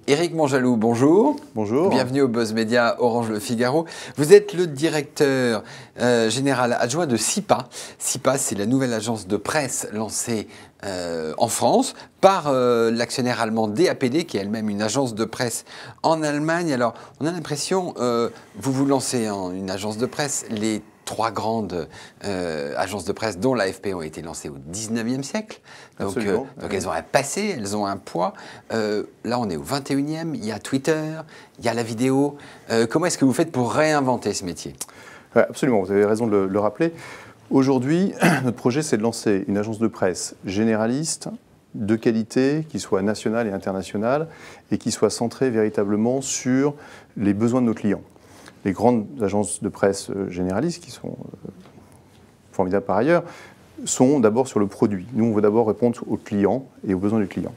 Éric Monjalou, bonjour. Bonjour. Bienvenue au Buzz Média Orange Le Figaro. Vous êtes le directeur général adjoint de SIPA. SIPA, c'est la nouvelle agence de presse lancée en France par l'actionnaire allemand DAPD, qui est elle-même une agence de presse en Allemagne. Alors, on a l'impression, vous vous lancez en une agence de presse, les trois grandes agences de presse, dont l'AFP, ont été lancées au 19e siècle. Donc elles ont un passé, elles ont un poids. Là, on est au 21e, il y a Twitter, il y a la vidéo. Comment est-ce que vous faites pour réinventer ce métier? Ouais, absolument, vous avez raison de le rappeler. Aujourd'hui, notre projet, c'est de lancer une agence de presse généraliste, de qualité, qui soit nationale et internationale, et qui soit centrée véritablement sur les besoins de nos clients. Les grandes agences de presse généralistes, qui sont formidables par ailleurs, sont d'abord sur le produit. Nous, on veut d'abord répondre aux clients et aux besoins du client.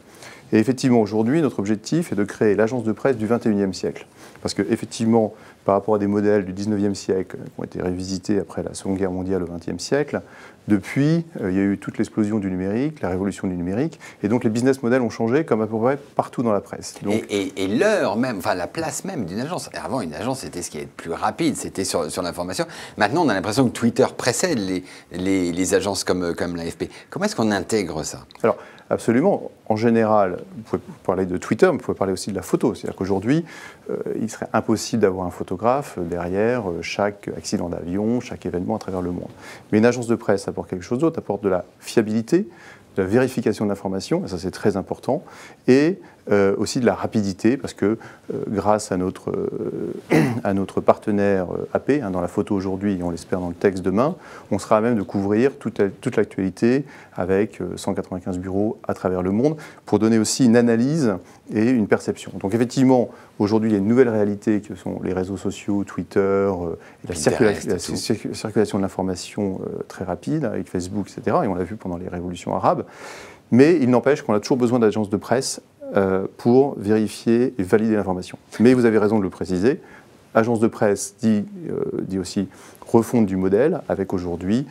Et effectivement, aujourd'hui, notre objectif est de créer l'agence de presse du 21e siècle. Parce qu'effectivement, par rapport à des modèles du 19e siècle qui ont été révisités après la Seconde Guerre mondiale au 20e siècle, depuis, il y a eu toute l'explosion du numérique, la révolution du numérique, et donc les business models ont changé comme à peu près partout dans la presse. Donc, et l'heure même, enfin la place même d'une agence. Avant, une agence, c'était ce qui est le plus rapide, c'était sur l'information. Maintenant, on a l'impression que Twitter précède les agences comme l'AFP. Comment est-ce qu'on intègre ça? Alors, absolument. En général, vous pouvez parler de Twitter, mais vous pouvez parler aussi de la photo. C'est-à-dire qu'aujourd'hui, il serait impossible d'avoir un photographe derrière chaque accident d'avion, chaque événement à travers le monde. Mais une agence de presse apporte quelque chose d'autre, apporte de la fiabilité, de la vérification de l'information, et ça c'est très important, et aussi de la rapidité, parce que grâce à notre partenaire AP, dans la photo aujourd'hui et on l'espère dans le texte demain, on sera à même de couvrir toute l'actualité avec 195 bureaux à travers le monde, pour donner aussi une analyse et une perception. Donc effectivement, aujourd'hui il y a une nouvelle réalité que sont les réseaux sociaux, Twitter, et la circulation de l'information très rapide avec Facebook, etc. Et on l'a vu pendant les révolutions arabes. Mais il n'empêche qu'on a toujours besoin d'agences de presse pour vérifier et valider l'information. Mais vous avez raison de le préciser, agence de presse dit aussi refonte du modèle, avec aujourd'hui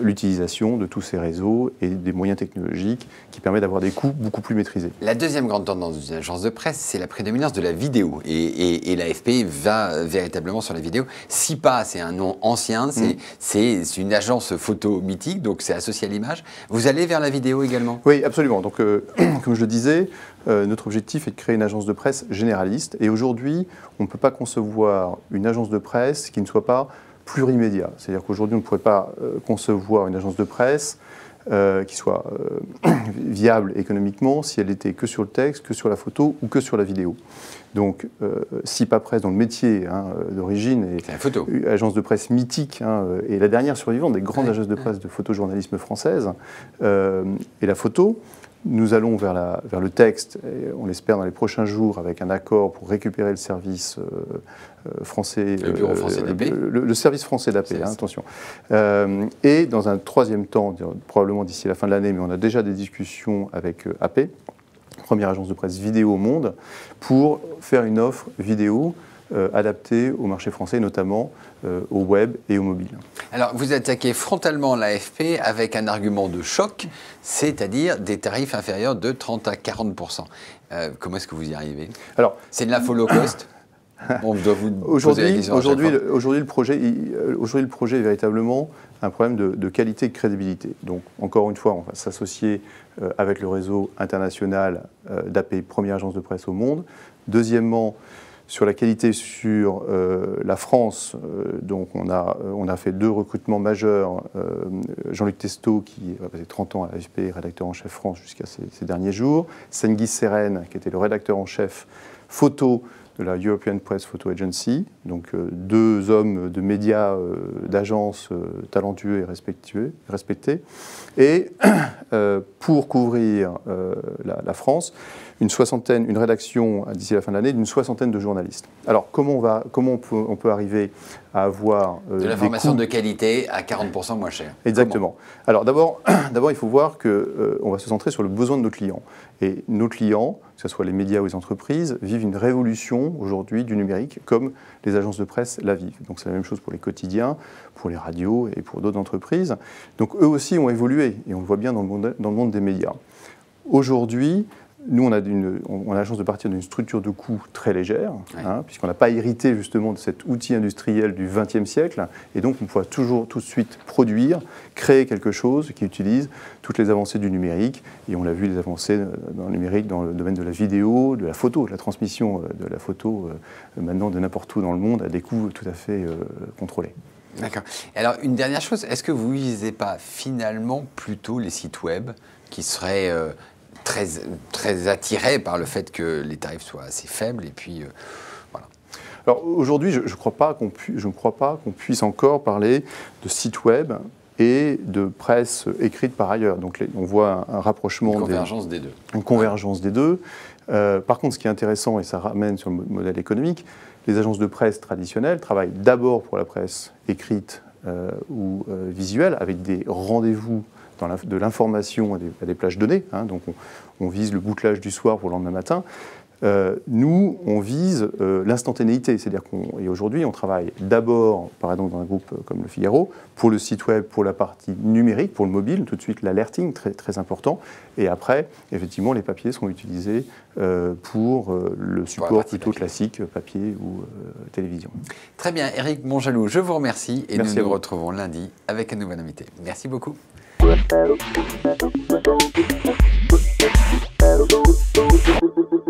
l'utilisation de tous ces réseaux et des moyens technologiques qui permettent d'avoir des coûts beaucoup plus maîtrisés. La deuxième grande tendance d'une agence de presse, c'est la prédominance de la vidéo. Et l'AFP va véritablement sur la vidéo. SIPA, c'est un nom ancien, c'est une agence photo mythique, donc c'est associé à l'image. Vous allez vers la vidéo également? Oui, absolument. Donc, comme je le disais, notre objectif est de créer une agence de presse généraliste. Et aujourd'hui, on ne peut pas concevoir une agence de presse qui ne soit pas plurimédia. C'est-à-dire qu'aujourd'hui, on ne pourrait pas concevoir une agence de presse qui soit viable économiquement si elle n'était que sur le texte, que sur la photo ou que sur la vidéo. Donc, SIPA Presse, dont le métier d'origine est la photo. Une agence de presse mythique et la dernière survivante des grandes agences de presse de photojournalisme françaises, et la photo. Nous allons vers le texte, et on l'espère dans les prochains jours, avec un accord pour récupérer le service français, le bureau français d'AP. Le service français d'AP, attention. Et dans un troisième temps, probablement d'ici la fin de l'année, mais on a déjà des discussions avec AP, première agence de presse vidéo au monde, pour faire une offre vidéo adaptée au marché français, notamment au web et au mobile. Alors, vous attaquez frontalement l'AFP avec un argument de choc, c'est-à-dire des tarifs inférieurs de 30 à 40%. Comment est-ce que vous y arrivez? Alors, c'est de l'info low cost. On doit vous poser la question. Aujourd'hui, le projet est véritablement un problème de qualité et de crédibilité. Donc, encore une fois, on va s'associer avec le réseau international d'AP, première agence de presse au monde. Deuxièmement, sur la qualité sur la France, donc on a fait 2 recrutements majeurs. Jean-Luc Testo, qui a passé 30 ans à l'AFP, rédacteur en chef France jusqu'à ces derniers jours. Senghis Seren, qui était le rédacteur en chef photo de la European Press Photo Agency. Donc 2 hommes de médias, d'agences talentueux et respectés. Et pour couvrir la France, une rédaction d'ici la fin de l'année d'une 60aine de journalistes. Alors, comment on peut arriver à avoir de l'information de qualité à 40% moins cher? Exactement. Alors, d'abord, il faut voir qu'on va se centrer sur le besoin de nos clients. Et nos clients, que ce soit les médias ou les entreprises, vivent une révolution aujourd'hui du numérique, comme les les agences de presse la vivent. Donc c'est la même chose pour les quotidiens, pour les radios et pour d'autres entreprises. Donc eux aussi ont évolué, et on le voit bien dans le monde des médias. Aujourd'hui, nous, on a la chance de partir d'une structure de coûts très légère, puisqu'on n'a pas hérité justement de cet outil industriel du XXe siècle, et donc on pourra toujours tout de suite produire, créer quelque chose qui utilise toutes les avancées du numérique, et on l'a vu, les avancées dans le numérique, dans le domaine de la vidéo, de la photo, de la transmission de la photo, maintenant de n'importe où dans le monde, à des coûts tout à fait contrôlés. D'accord. Alors, une dernière chose, est-ce que vous ne visez pas finalement plutôt les sites web qui seraient très attirés par le fait que les tarifs soient assez faibles, et puis voilà. Alors aujourd'hui, je ne crois pas qu'on puisse encore parler de sites web et de presse écrite par ailleurs. Donc on voit un rapprochement, une convergence des deux. Une convergence des deux. Par contre, ce qui est intéressant, et ça ramène sur le modèle économique, les agences de presse traditionnelles travaillent d'abord pour la presse écrite ou visuelle, avec des rendez-vous de l'information à des plages données, donc on vise le bouclage du soir pour le lendemain matin. Nous, on vise l'instantanéité, c'est-à-dire qu'aujourd'hui, on travaille d'abord, par exemple dans un groupe comme Le Figaro, pour le site web, pour la partie numérique, pour le mobile, tout de suite l'alerting, très, très important, et après, effectivement, les papiers seront utilisés pour le support plutôt classique, papier ou télévision. Très bien, Éric Monjalou, je vous remercie, et nous nous retrouvons lundi avec un nouvel invité. Merci beaucoup. Thank you.